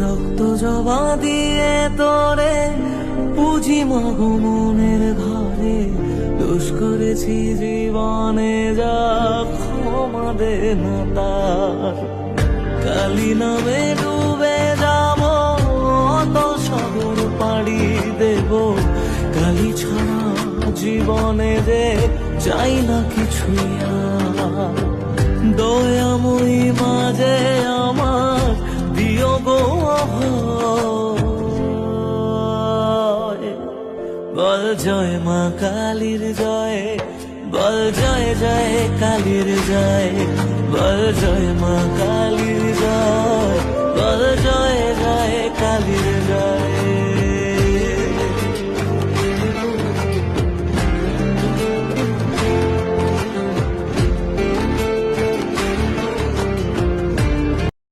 রক্ত জবা দিয়ে তোরে পুঁজি মাগো মনের ঘরে, দোষ করেছি জীবনে যা ক্ষমা দে না তার। কালি নামে ডুবে যাব অত সাগর পাড়ি দেব, কালি ছাড়া জীবনে যে চাই না কিছুই আর। দয়াময়ী মাঝে আমার দিও গো অভয়। বল জয় মা কালীর জয়, বল জয় জয় কালীর জয়, বল জয় মা কালীর